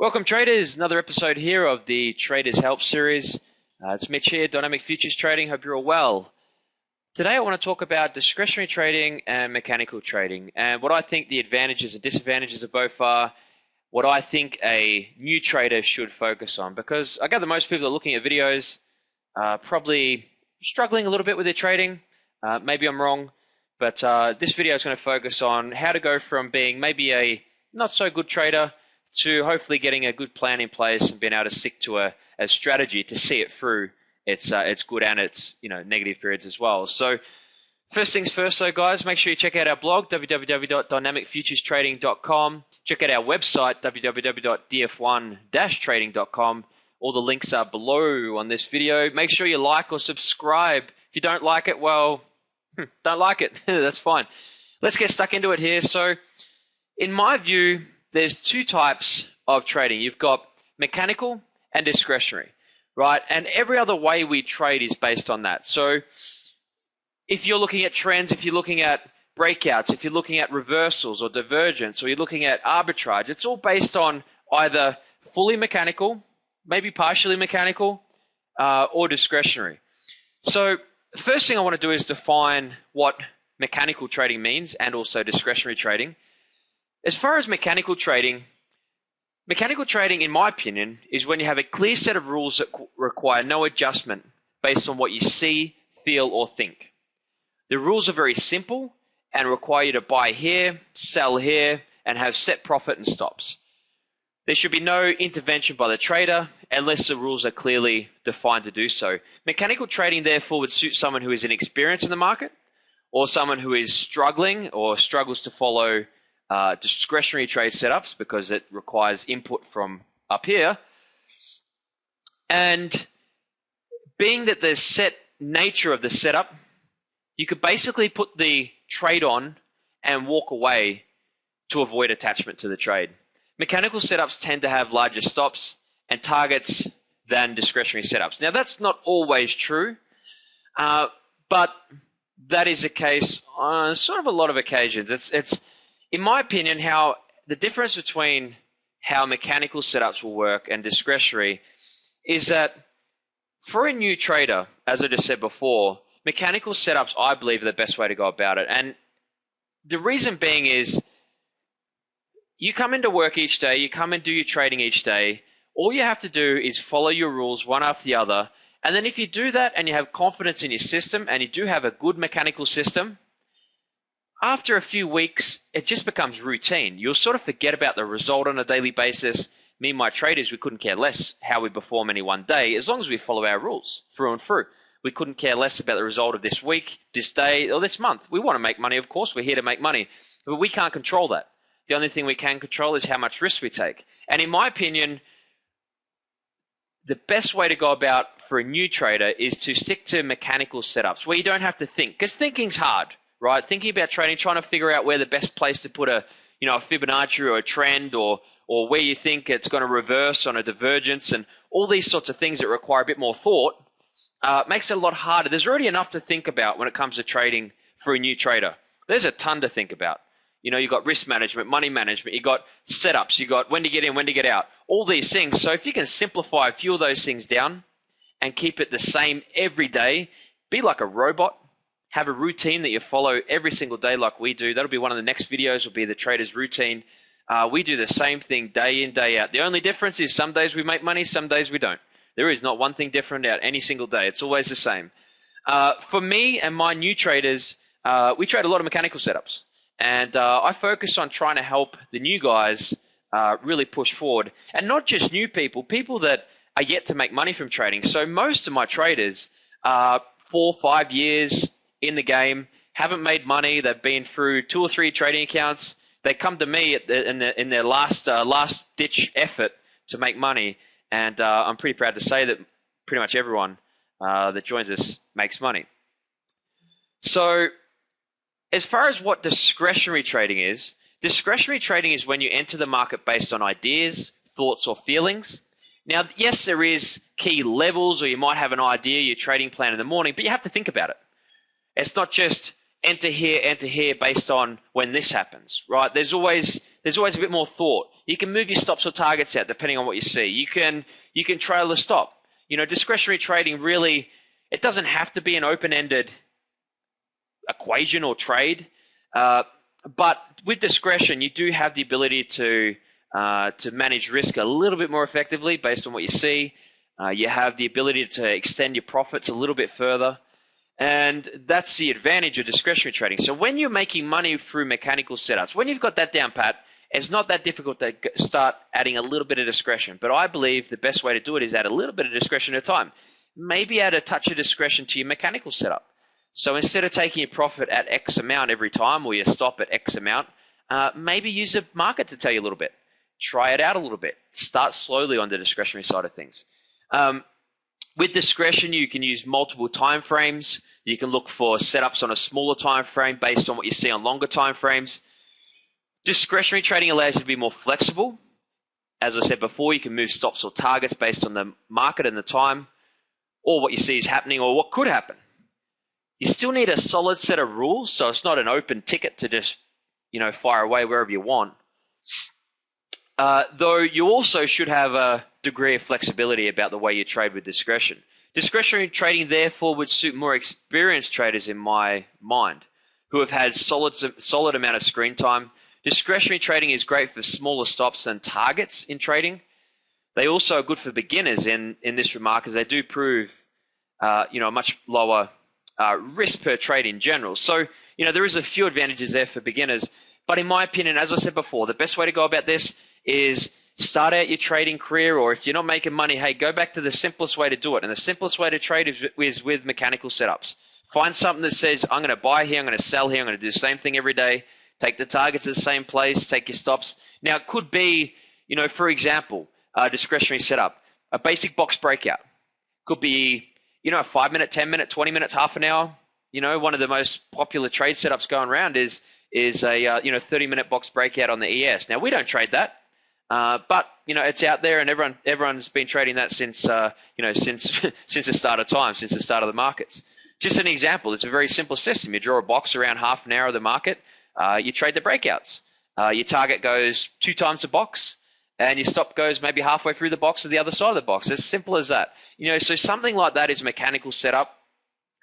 Welcome traders, another episode here of the Traders Help series. It's Mitch here, Dynamic Futures Trading. Hope you're all well. Today I want to talk about discretionary trading and mechanical trading and what I think the advantages and disadvantages of both are, what I think a new trader should focus on, because I gather most people that are looking at videos are probably struggling a little bit with their trading. Maybe I'm wrong, but this video is going to focus on how to go from being maybe a not so good trader to hopefully getting a good plan in place and being able to stick to a strategy to see it through its good and its negative periods as well. So first things first, though, guys, make sure you check out our blog www.dynamicfuturestrading.com. Check out our website www.df1-trading.com. All the links are below on this video. Make sure you like or subscribe. If you don't like it, well, don't like it. That's fine. Let's get stuck into it here. So in my view, there's two types of trading. You've got mechanical and discretionary, right? And every other way we trade is based on that. So if you're looking at trends, if you're looking at breakouts, if you're looking at reversals or divergence, or you're looking at arbitrage, it's all based on either fully mechanical, maybe partially mechanical, or discretionary. So the first thing I want to do is define what mechanical trading means and also discretionary trading. As far as mechanical trading, in my opinion, is when you have a clear set of rules that require no adjustment based on what you see, feel, or think. The rules are very simple and require you to buy here, sell here, and have set profit and stops. There should be no intervention by the trader unless the rules are clearly defined to do so. Mechanical trading, therefore, would suit someone who is inexperienced in the market, or someone who is struggling or struggles to follow discretionary trade setups because it requires input from up here. And being that the set nature of the setup, you could basically put the trade on and walk away to avoid attachment to the trade. Mechanical setups tend to have larger stops and targets than discretionary setups. Now, that's not always true, but that is the case on sort of a lot of occasions. It's in my opinion, how the difference between how mechanical setups will work and discretionary is that for a new trader, as I just said before, mechanical setups, I believe, are the best way to go about it. And the reason being is you come into work each day, you come and do your trading each day. All you have to do is follow your rules one after the other. And then if you do that and you have confidence in your system and you do have a good mechanical system, after a few weeks, it just becomes routine. You'll sort of forget about the result on a daily basis. Me and my traders, we couldn't care less how we perform any one day, as long as we follow our rules through and through. We couldn't care less about the result of this week, this day, or this month. We want to make money, of course. We're here to make money. But we can't control that. The only thing we can control is how much risk we take. And in my opinion, the best way to go about for a new trader is to stick to mechanical setups where you don't have to think, because thinking's hard. Right, thinking about trading, trying to figure out where the best place to put a Fibonacci or a trend, or where you think it's going to reverse on a divergence, and all these sorts of things that require a bit more thought, makes it a lot harder. There's already enough to think about when it comes to trading for a new trader. There's a ton to think about. You've got risk management, money management, you've got setups, you've got when to get in, when to get out, all these things. So if you can simplify a few of those things down and keep it the same every day, be like a robot. Have a routine that you follow every single day like we do. That'll be one of the next videos, will be the trader's routine. We do the same thing day in, day out. The only difference is some days we make money, some days we don't. There is not one thing different out any single day. It's always the same. For me and my new traders, we trade a lot of mechanical setups. And I focus on trying to help the new guys really push forward. And not just new people, people that are yet to make money from trading. So most of my traders are 4 or 5 years in the game, haven't made money. They've been through 2 or 3 trading accounts. They come to me in their last ditch effort to make money, and I'm pretty proud to say that pretty much everyone that joins us makes money. So, as far as what discretionary trading is when you enter the market based on ideas, thoughts, or feelings. Now, yes, there is key levels, or you might have an idea, your trading plan in the morning, but you have to think about it. It's not just enter here based on when this happens, right? There's always a bit more thought. You can move your stops or targets out depending on what you see. You can trail a stop. Discretionary trading really, it doesn't have to be an open-ended equation or trade, but with discretion, you do have the ability to manage risk a little bit more effectively based on what you see. You have the ability to extend your profits a little bit further. And that's the advantage of discretionary trading. So when you're making money through mechanical setups, when you've got that down pat, it's not that difficult to start adding a little bit of discretion. But I believe the best way to do it is add a little bit of discretion at a time. Maybe add a touch of discretion to your mechanical setup. So instead of taking your profit at X amount every time, or your stop at X amount, maybe use the market to tell you a little bit. Try it out a little bit. Start slowly on the discretionary side of things. With discretion, you can use multiple time frames. You can look for setups on a smaller time frame based on what you see on longer time frames. Discretionary trading allows you to be more flexible. As I said before, you can move stops or targets based on the market and the time, or what you see is happening or what could happen. You still need a solid set of rules, so it's not an open ticket to just fire away wherever you want. Though you also should have a degree of flexibility about the way you trade with discretion. Discretionary trading, therefore, would suit more experienced traders in my mind, who have had solid amount of screen time. Discretionary trading is great for smaller stops than targets in trading. They also are good for beginners in this remark, as they do prove a much lower risk per trade in general. So there is a few advantages there for beginners. But in my opinion, as I said before, the best way to go about this is start out your trading career, or if you're not making money, hey, go back to the simplest way to do it. And the simplest way to trade is with mechanical setups. Find something that says, I'm going to buy here, I'm going to sell here, I'm going to do the same thing every day. Take the targets at the same place, take your stops. Now, it could be, for example, a discretionary setup, a basic box breakout. Could be, a 5 minute, 10 minute, 20 minutes, half an hour. One of the most popular trade setups going around is a 30-minute box breakout on the ES. Now, we don't trade that. But it's out there, and everyone's been trading that since since the start of time, since the start of the markets. Just an example, it's a very simple system. You draw a box around half an hour of the market, you trade the breakouts. Your target goes 2 times the box, and your stop goes maybe halfway through the box to the other side of the box. As simple as that. So something like that is a mechanical setup.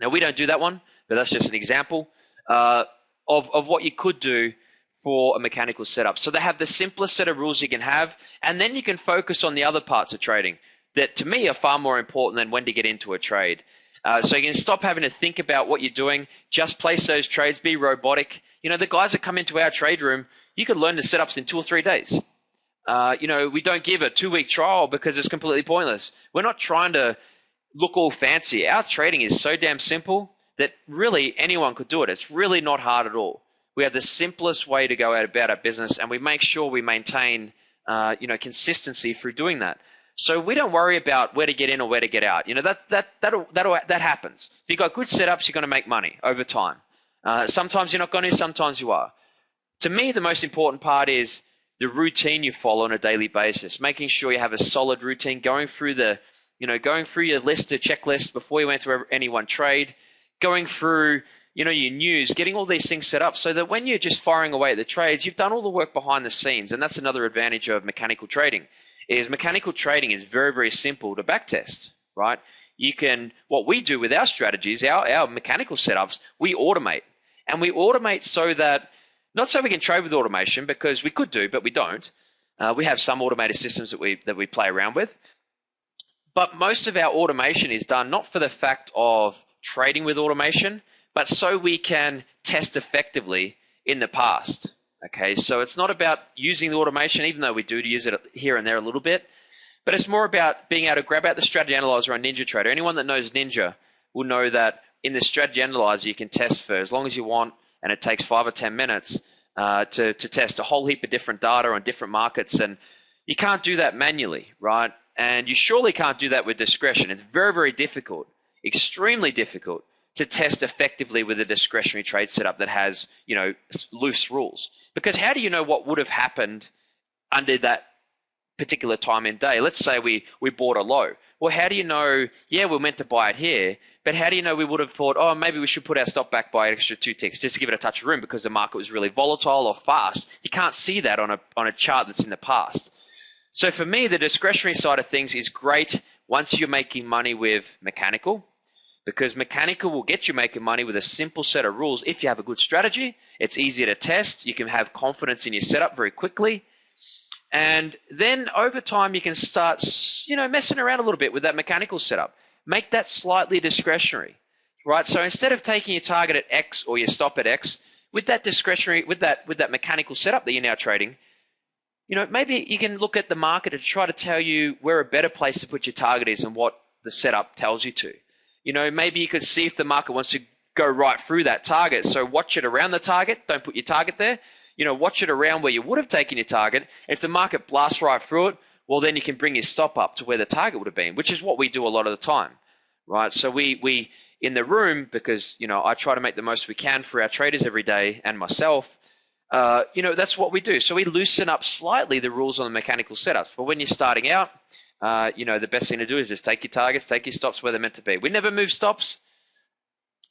Now, we don't do that one, but that's just an example of what you could do for a mechanical setup. So they have the simplest set of rules you can have, and then you can focus on the other parts of trading that, to me, are far more important than when to get into a trade. So you can stop having to think about what you're doing, just place those trades, be robotic. The guys that come into our trade room, you could learn the setups in 2 or 3 days. We don't give a 2-week trial because it's completely pointless. We're not trying to look all fancy. Our trading is so damn simple that really anyone could do it. It's really not hard at all. We have the simplest way to go about our business, and we make sure we maintain, consistency through doing that. So we don't worry about where to get in or where to get out. That happens. If you've got good setups, you're going to make money over time. Sometimes you're not going to, sometimes you are. To me, the most important part is the routine you follow on a daily basis, making sure you have a solid routine, going through your list, a checklist before you enter any one trade, going through your news, getting all these things set up so that when you're just firing away at the trades, you've done all the work behind the scenes. And that's another advantage of mechanical trading, is mechanical trading is very, very simple to backtest, right? What we do with our strategies, our mechanical setups, we automate. And we automate so that, not so we can trade with automation, because we could do, but we don't. We have some automated systems that we play around with. But most of our automation is done not for the fact of trading with automation, but so we can test effectively in the past. Okay, so it's not about using the automation, even though we do use it here and there a little bit, but it's more about being able to grab out the strategy analyzer on NinjaTrader. Anyone that knows Ninja will know that in the strategy analyzer, you can test for as long as you want, and it takes 5 or 10 minutes to test a whole heap of different data on different markets, and you can't do that manually, right? And you surely can't do that with discretion. It's very, very difficult, extremely difficult, to test effectively with a discretionary trade setup that has, loose rules. Because how do you know what would have happened under that particular time and day? Let's say we bought a low. Well, how do you know, yeah, we're meant to buy it here, but how do you know we would have thought, oh, maybe we should put our stop back by an extra 2 ticks just to give it a touch of room because the market was really volatile or fast? You can't see that on a chart that's in the past. So for me, the discretionary side of things is great once you're making money with mechanical, because mechanical will get you making money with a simple set of rules. If you have a good strategy, it's easier to test. You can have confidence in your setup very quickly. And then over time, you can start, messing around a little bit with that mechanical setup. Make that slightly discretionary, right? So instead of taking your target at X or your stop at X, with that discretionary, with that mechanical setup that you're now trading, maybe you can look at the market to try to tell you where a better place to put your target is and what the setup tells you to. Maybe you could see if the market wants to go right through that target. So watch it around the target. Don't put your target there. Watch it around where you would have taken your target. If the market blasts right through it, well, then you can bring your stop up to where the target would have been, which is what we do a lot of the time, right? So we in the room, because, I try to make the most we can for our traders every day and myself, that's what we do. So we loosen up slightly the rules on the mechanical setups. But when you're starting out, the best thing to do is just take your targets, take your stops where they're meant to be. We never move stops.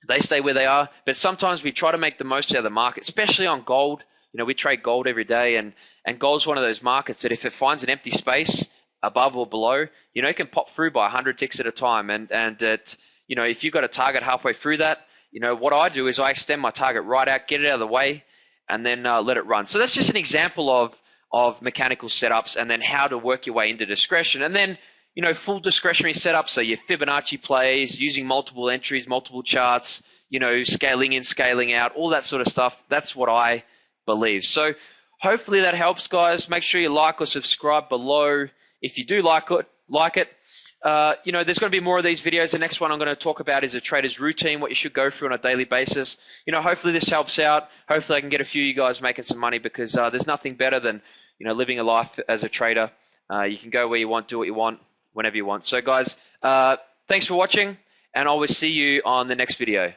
They stay where they are. But sometimes we try to make the most out of the market, especially on gold. We trade gold every day, and gold's one of those markets that if it finds an empty space above or below, it can pop through by 100 ticks at a time. And that, if you've got a target halfway through that, what I do is I extend my target right out, get it out of the way, and then let it run. So that's just an example of mechanical setups, and then how to work your way into discretion. And then, full discretionary setups, so your Fibonacci plays, using multiple entries, multiple charts, scaling in, scaling out, all that sort of stuff. That's what I believe. So hopefully that helps, guys. Make sure you like or subscribe below if you do like it. There's going to be more of these videos. The next one I'm going to talk about is a trader's routine, what you should go through on a daily basis. Hopefully this helps out. Hopefully I can get a few of you guys making some money, because there's nothing better than, living a life as a trader. You can go where you want, do what you want, whenever you want. So guys, thanks for watching, and I will see you on the next video.